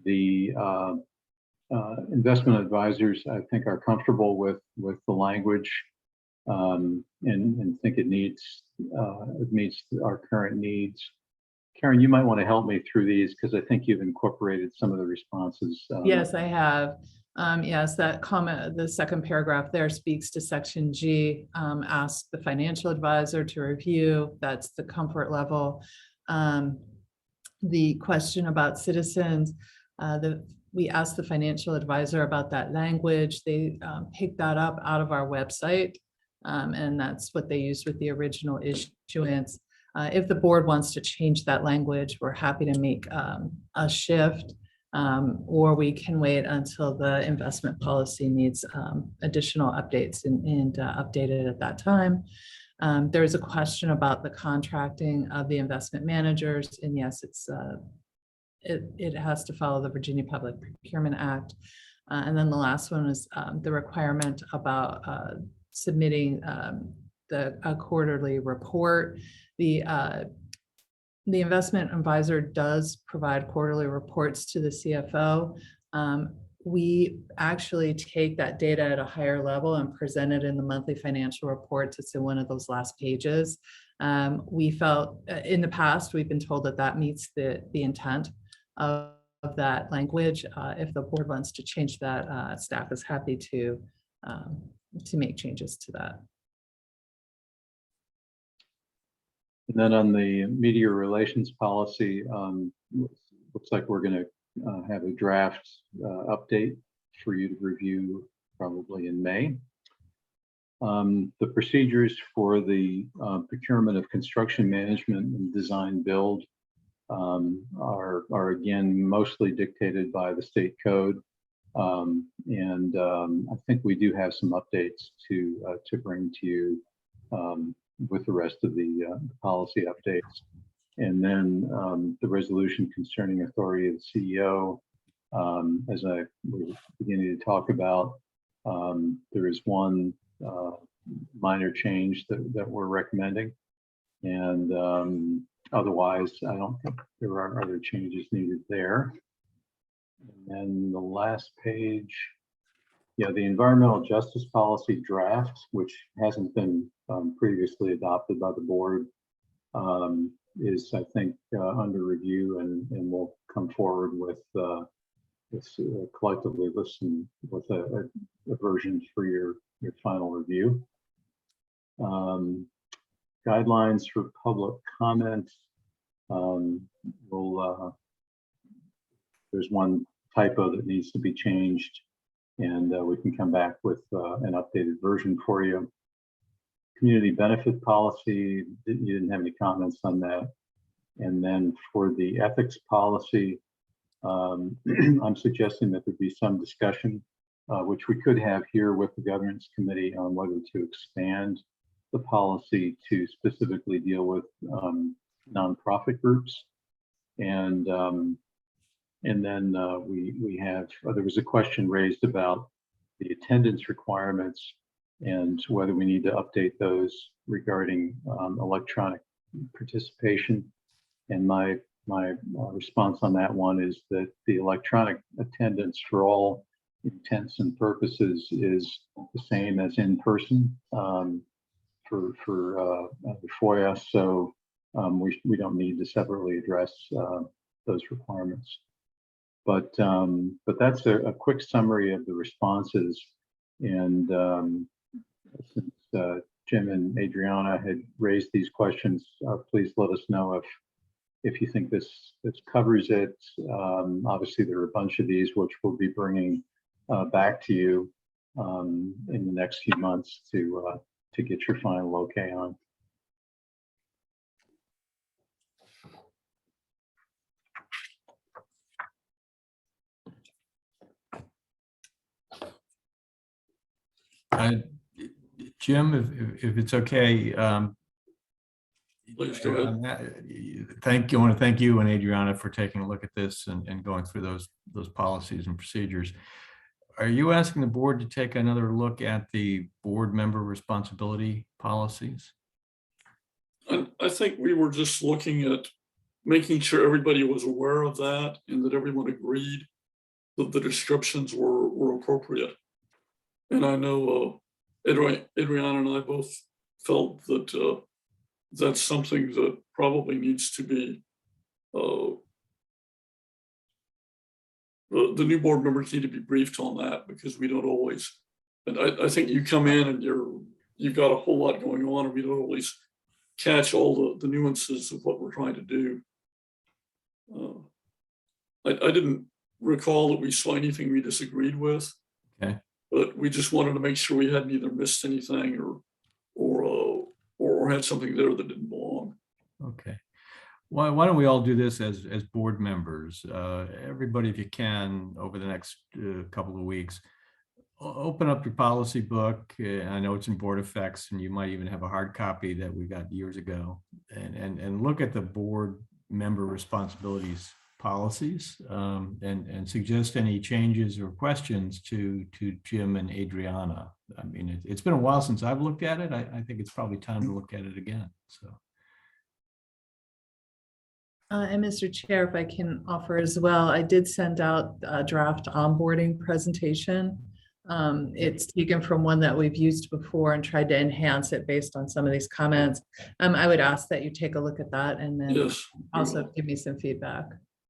The investment advisors, I think, are comfortable with the language and think it meets our current needs. Karen, you might want to help me through these because I think you've incorporated some of the responses. Yes, I have. Yes, that comment, the second paragraph there speaks to section G, ask the financial advisor to review. That's the comfort level. The question about citizens, we asked the financial advisor about that language. They picked that up out of our website, and that's what they used with the original issuance. If the board wants to change that language, we're happy to make a shift, or we can wait until the investment policy needs additional updates and update it at that time. There's a question about the contracting of the investment managers, and yes, it has to follow the Virginia Public Procurement Act. And then the last one is the requirement about submitting a quarterly report. The investment advisor does provide quarterly reports to the CFO. We actually take that data at a higher level and present it in the monthly financial reports. It's in one of those last pages. We felt in the past, we've been told that meets the intent of that language. If the board wants to change that, staff is happy to make changes to that. And then on the media relations policy, looks like we're going to have a draft update for you to review probably in May. The procedures for the procurement of construction management and design build are again mostly dictated by the state code. And I think we do have some updates to bring to you with the rest of the policy updates. And then the resolution concerning authority of the CEO, as I was beginning to talk about, there is one minor change that we're recommending. And otherwise, I don't think there are other changes needed there. And then the last page, yeah, the environmental justice policy draft, which hasn't been previously adopted by the board, is, I think, under review, and will come forward with collectively listen with a version for your final review. Guidelines for public comment. There's one typo that needs to be changed, and we can come back with an updated version for you. Community benefit policy, you didn't have any comments on that. And then for the ethics policy, I'm suggesting that there be some discussion, which we could have here with the governance committee, on whether to expand the policy to specifically deal with nonprofit groups. And then we have, there was a question raised about the attendance requirements and whether we need to update those regarding electronic participation. And my response on that one is that the electronic attendance for all intents and purposes is the same as in person for FOIA. So we don't need to separately address those requirements. But that's a quick summary of the responses. And since Jim and Adriana had raised these questions, please let us know if you think this covers it. Obviously, there are a bunch of these which we'll be bringing back to you in the next few months to get your final okay on. Jim, if it's okay, Please go ahead. I want to thank you and Adriana for taking a look at this and going through those policies and procedures. Are you asking the board to take another look at the board member responsibility policies? I think we were just looking at making sure everybody was aware of that and that everyone agreed that the descriptions were appropriate. And I know Adriana and I both felt that that's something that probably needs to be, the new board members need to be briefed on that, because we don't always, and I think you come in and you've got a whole lot going on, and we don't always catch all the nuances of what we're trying to do. I didn't recall that we saw anything we disagreed with. Okay. But we just wanted to make sure we hadn't either missed anything or had something there that didn't belong. Okay. Why don't we all do this as board members? Everybody, if you can, over the next couple of weeks, open up your policy book. I know it's in Board Effects, and you might even have a hard copy that we got years ago, and look at the board member responsibilities policies, and suggest any changes or questions to Jim and Adriana. I mean, it's been a while since I've looked at it. I think it's probably time to look at it again. So. And Mr. Chair, if I can offer as well, I did send out a draft onboarding presentation. It's taken from one that we've used before and tried to enhance it based on some of these comments. I would ask that you take a look at that and then Yes, also give me some feedback.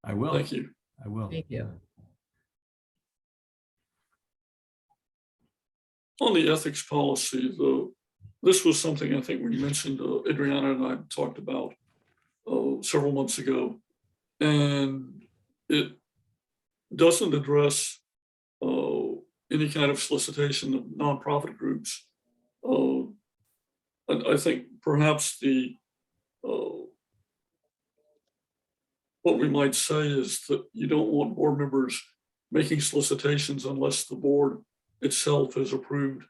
I will. thank you. I will. Thank you. On the ethics policy, this was something I think we mentioned, Adriana and I talked about several months ago, and it doesn't address any kind of solicitation of nonprofit groups. And I think perhaps what we might say is that you don't want board members making solicitations unless the board itself has approved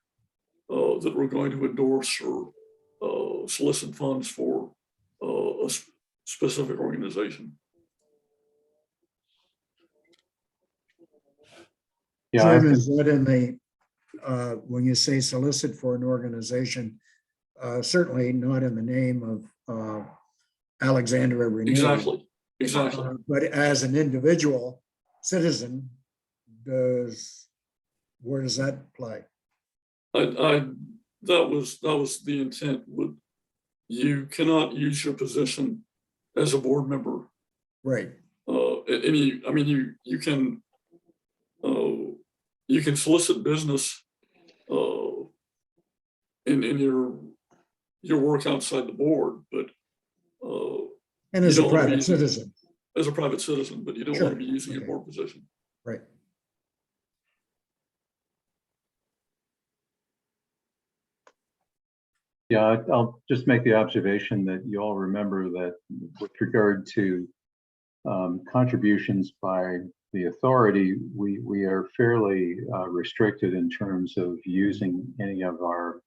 that we're going to endorse or solicit funds for a specific organization. Yeah, Jim, is that in the, when you say solicit for an organization, certainly not in the name of AlexRenew. Exactly. But as an individual, citizen, where does that play? That was the intent. You cannot use your position as a board member. Right. You can solicit business in your work outside the board, but And you as a don't wanna be private using- citizen, as a private citizen, but you don't Sure, want to be using your okay. board position. right. Yeah, I'll just make the observation that you all remember that with regard to contributions by the authority, we are fairly restricted in terms of using any of our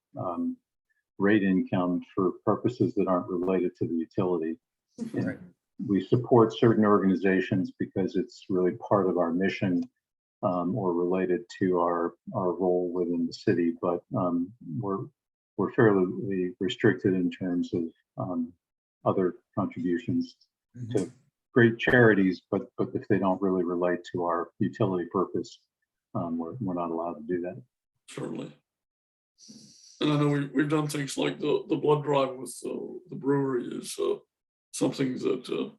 rate income for purposes that aren't related to the utility. And Right. we support certain organizations because it's really part of our mission or related to our role within the city, but we're fairly restricted in terms of other contributions to great charities, but if they don't really relate to our utility purpose, we're not allowed to do that. Certainly. And I know we've done things like the blood drive with the brewery is something that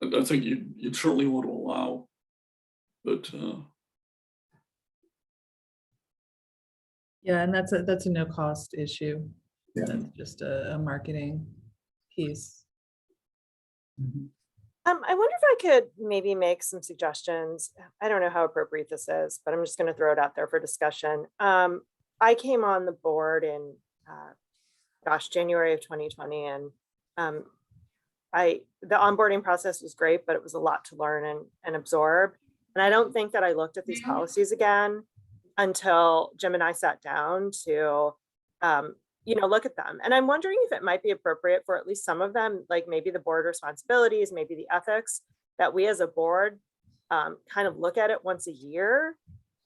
I think you'd certainly want to allow. But Yeah, and that's a no cost issue. Yeah. That's just a marketing piece. I wonder if I could maybe make some suggestions. I don't know how appropriate this is, but I'm just going to throw it out there for discussion. I came on the board in, January of 2020, and the onboarding process was great, but it was a lot to learn and absorb. And I don't think that I looked at these policies again until Jim and I sat down to, look at them. And I'm wondering if it might be appropriate for at least some of them, like maybe the board responsibilities, maybe the ethics, that we as a board kind of look at it once a year,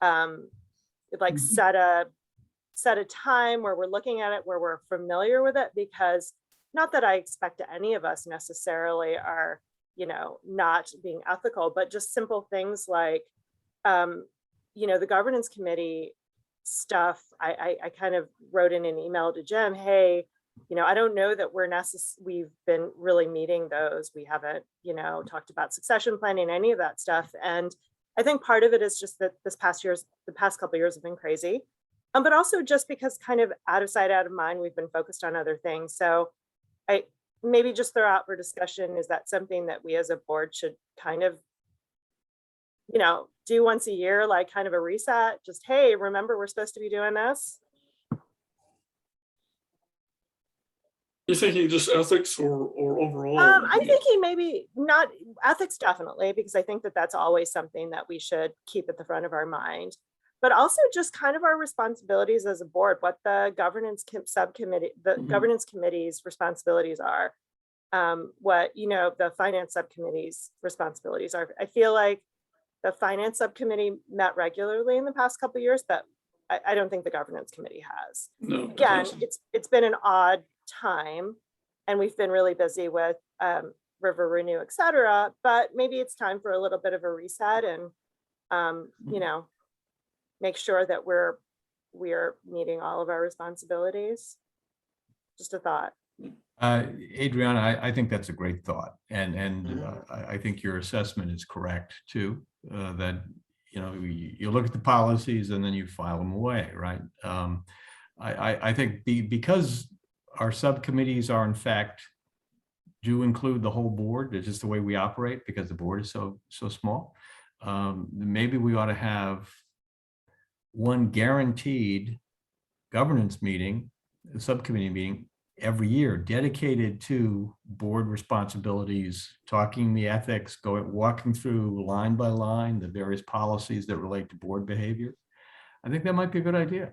like set a time where we're looking at it, where we're familiar with it, because not that I expect any of us necessarily are, not being ethical, but just simple things like, the governance committee stuff. I kind of wrote in an email to Jim, hey, I don't know that we've been really meeting those. We haven't, talked about succession planning, any of that stuff. And I think part of it is just that the past couple of years have been crazy. But also just because kind of out of sight, out of mind, we've been focused on other things. So I maybe just throw out for discussion, is that something that we as a board should kind of, do once a year, like kind of a reset, just, hey, remember, we're supposed to be doing this. you thinking just ethics or overall? I'm thinking maybe not ethics, definitely, because I think that that's always something that we should keep at the front of our mind, but also just kind of our responsibilities as a board, what the governance subcommittee, the governance committee's responsibilities are, what, the finance subcommittee's responsibilities are. I feel like the finance subcommittee met regularly in the past couple of years, but I don't think the governance committee has. No, it Again, doesn't. it's been an odd time, and we've been really busy with River Renew, et cetera, but maybe it's time for a little bit of a reset and, make sure that we're meeting all of our responsibilities. Just a thought. Adriana, I think that's a great thought. And I think your assessment is correct too, that, you look at the policies and then you file them away, right? I think because our subcommittees are in fact do include the whole board, it's just the way we operate because the board is so small. Maybe we ought to have one guaranteed governance meeting, a subcommittee meeting every year dedicated to board responsibilities, talking the ethics, walking through line by line the various policies that relate to board behavior. I think that might be a good idea.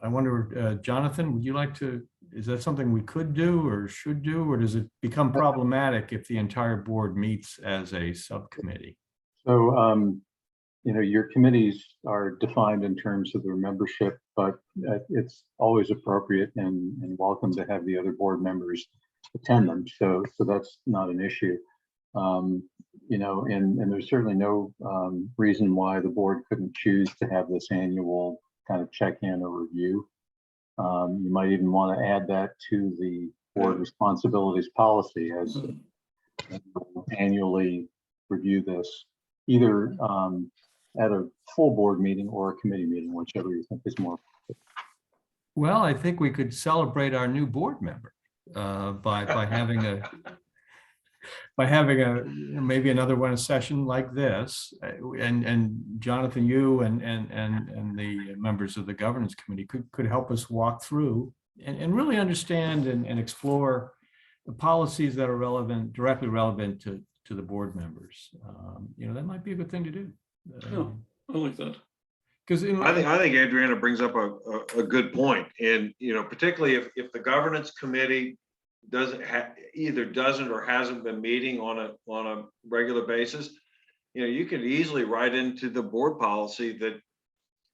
I wonder, Jonathan, would you like to, is that something we could do or should do, or does it become problematic if the entire board meets as a subcommittee? So, your committees are defined in terms of their membership, but it's always appropriate and welcome to have the other board members attend them. So that's not an issue. You know, and there's certainly no reason why the board couldn't choose to have this annual kind of check-in or review. You might even want to add that to the board responsibilities policy as annually review this, either at a full board meeting or a committee meeting, whichever you think is more. Well, I think we could celebrate our new board member by having a maybe another one, a session like this, and Jonathan, you and the members of the governance committee could help us walk through and really understand and explore the policies that are directly relevant to the board members. You know, that might be a good thing to do. I like that. Because I think Adriana brings up a good point. And, you know, particularly if the governance committee either doesn't or hasn't been meeting on a regular basis, you know, you could easily write into the board policy that,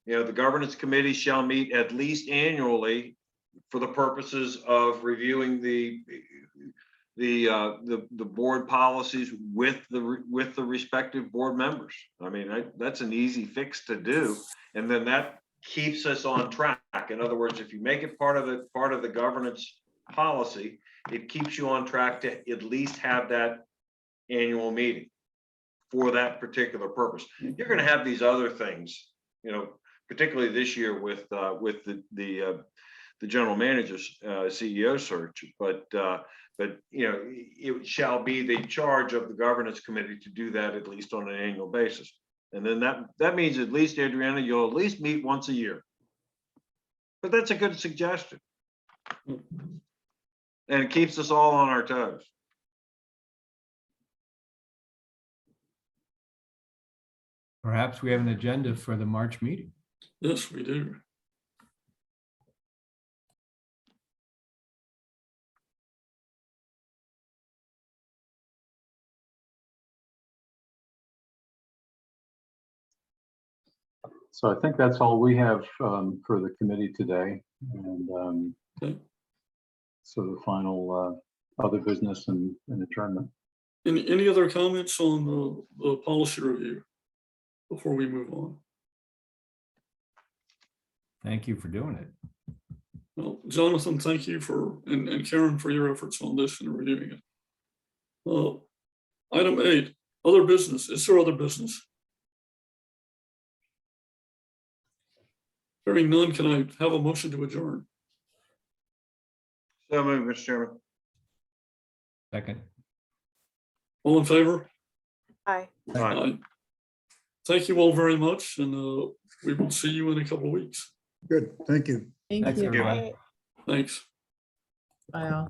you know, the governance committee shall meet at least annually for the purposes of reviewing the board policies with the respective board members. I mean, that's an easy fix to do, and then that keeps us on track. In other words, if you make it part of the governance policy, it keeps you on track to at least have that annual meeting for that particular purpose. You're going to have these other things, you know, particularly this year with the general manager's CEO search, but you know, it shall be the charge of the governance committee to do that at least on an annual basis. And then that means at least, Adriana, you'll at least meet once a year. But that's a good suggestion. And it keeps us all on our toes. perhaps we have an agenda for the March meeting. Yes, we do. So I think that's all we have for the committee today. And Okay. so the final other business and adjournment. Any other comments on the policy review before we move on? Thank you for doing it. Well, Jonathan, thank you and Karen for your efforts on this and reviewing it. Item 8, other business. Is there other business? Hearing none, can I have a motion to adjourn? So moved, Mr. Chairman. Second. All in favor? Aye. Aye. Thank you all very much, and we will see you in a couple of weeks. Good, thank you. Thank Thanks, you. everybody. Thanks. Bye all.